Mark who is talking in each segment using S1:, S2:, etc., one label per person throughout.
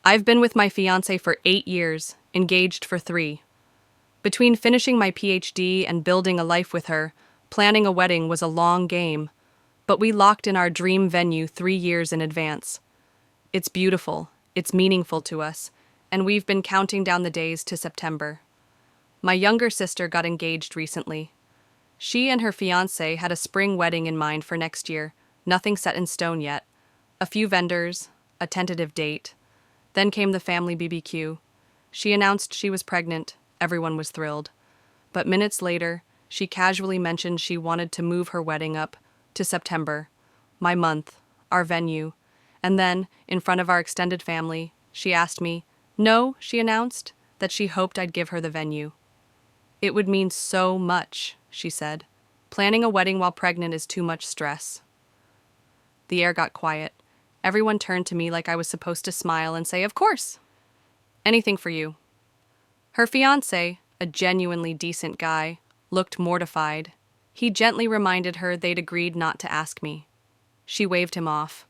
S1: I've been with my fiance for 8 years, engaged for 3. Between finishing my PhD and building a life with her, planning a wedding was a long game, but we locked in our dream venue 3 years in advance. It's beautiful, it's meaningful to us, and we've been counting down the days to September. My younger sister got engaged recently. She and her fiance had a spring wedding in mind for next year, nothing set in stone yet. A few vendors, a tentative date. Then came the family BBQ. She announced she was pregnant. Everyone was thrilled. But minutes later, she casually mentioned she wanted to move her wedding up to September, my month, our venue. And then, in front of our extended family, she asked me, no, she announced, that she hoped I'd give her the venue. It would mean so much, she said. Planning a wedding while pregnant is too much stress. The air got quiet. Everyone turned to me like I was supposed to smile and say, of course. Anything for you. Her fiancé, a genuinely decent guy, looked mortified. He gently reminded her they'd agreed not to ask me. She waved him off.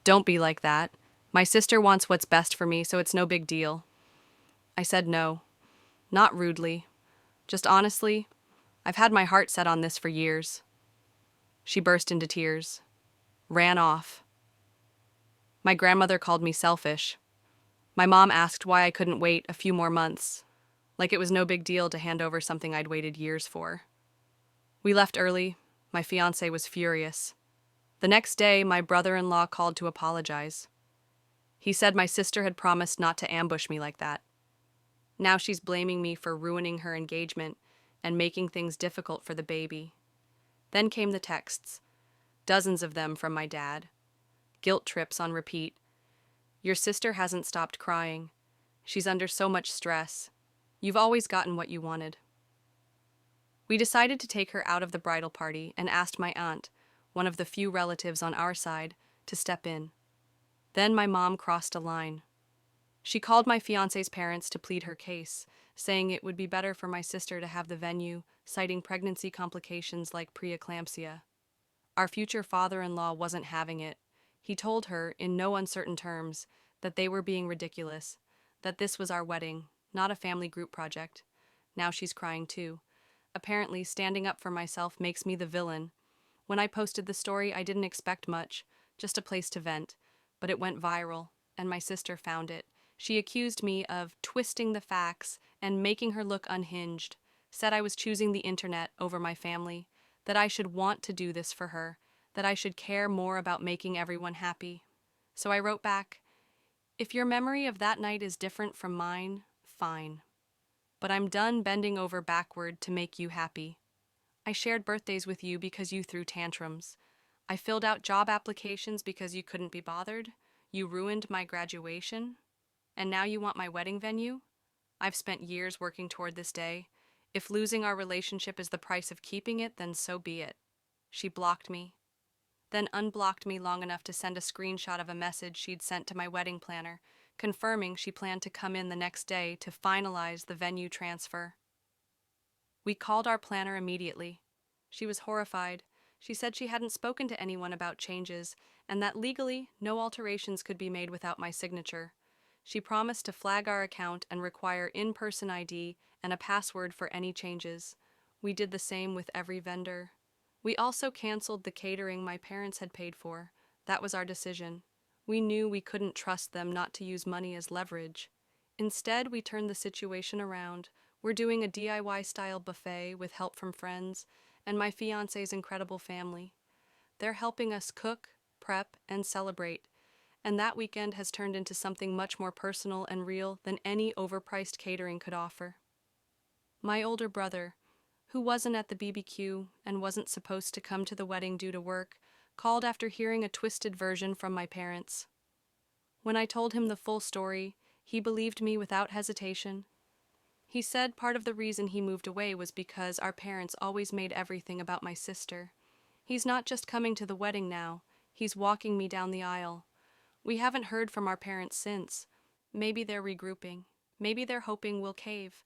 S1: Don't be like that. My sister wants what's best for me, so it's no big deal. I said no. Not rudely. Just honestly, I've had my heart set on this for years. She burst into tears. Ran off. My grandmother called me selfish. My mom asked why I couldn't wait a few more months, like it was no big deal to hand over something I'd waited years for. We left early. My fiancé was furious. The next day, my brother-in-law called to apologize. He said my sister had promised not to ambush me like that. Now she's blaming me for ruining her engagement and making things difficult for the baby. Then came the texts, dozens of them from my dad. Guilt trips on repeat. Your sister hasn't stopped crying. She's under so much stress. You've always gotten what you wanted. We decided to take her out of the bridal party and asked my aunt, one of the few relatives on our side, to step in. Then my mom crossed a line. She called my fiancé's parents to plead her case, saying it would be better for my sister to have the venue, citing pregnancy complications like preeclampsia. Our future father-in-law wasn't having it. He told her, in no uncertain terms, that they were being ridiculous, that this was our wedding, not a family group project. Now she's crying too. Apparently, standing up for myself makes me the villain. When I posted the story, I didn't expect much, just a place to vent, but it went viral, and my sister found it. She accused me of twisting the facts and making her look unhinged, said I was choosing the internet over my family, that I should want to do this for her, that I should care more about making everyone happy. So I wrote back, if your memory of that night is different from mine, fine. But I'm done bending over backward to make you happy. I shared birthdays with you because you threw tantrums. I filled out job applications because you couldn't be bothered. You ruined my graduation. And now you want my wedding venue? I've spent years working toward this day. If losing our relationship is the price of keeping it, then so be it. She blocked me, then unblocked me long enough to send a screenshot of a message she'd sent to my wedding planner, confirming she planned to come in the next day to finalize the venue transfer. We called our planner immediately. She was horrified. She said she hadn't spoken to anyone about changes, and that legally, no alterations could be made without my signature. She promised to flag our account and require in-person ID and a password for any changes. We did the same with every vendor. We also canceled the catering my parents had paid for. That was our decision. We knew we couldn't trust them not to use money as leverage. Instead, we turned the situation around. We're doing a DIY-style buffet with help from friends and my fiancé's incredible family. They're helping us cook, prep, and celebrate. And that weekend has turned into something much more personal and real than any overpriced catering could offer. My older brother, who wasn't at the BBQ and wasn't supposed to come to the wedding due to work, called after hearing a twisted version from my parents. When I told him the full story, he believed me without hesitation. He said part of the reason he moved away was because our parents always made everything about my sister. He's not just coming to the wedding now, he's walking me down the aisle. We haven't heard from our parents since. Maybe they're regrouping. Maybe they're hoping we'll cave.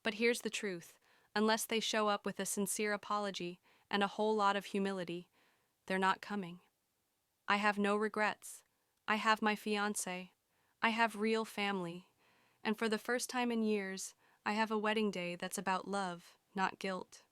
S1: But here's the truth. Unless they show up with a sincere apology and a whole lot of humility, they're not coming. I have no regrets. I have my fiancé. I have real family, and for the first time in years, I have a wedding day that's about love, not guilt.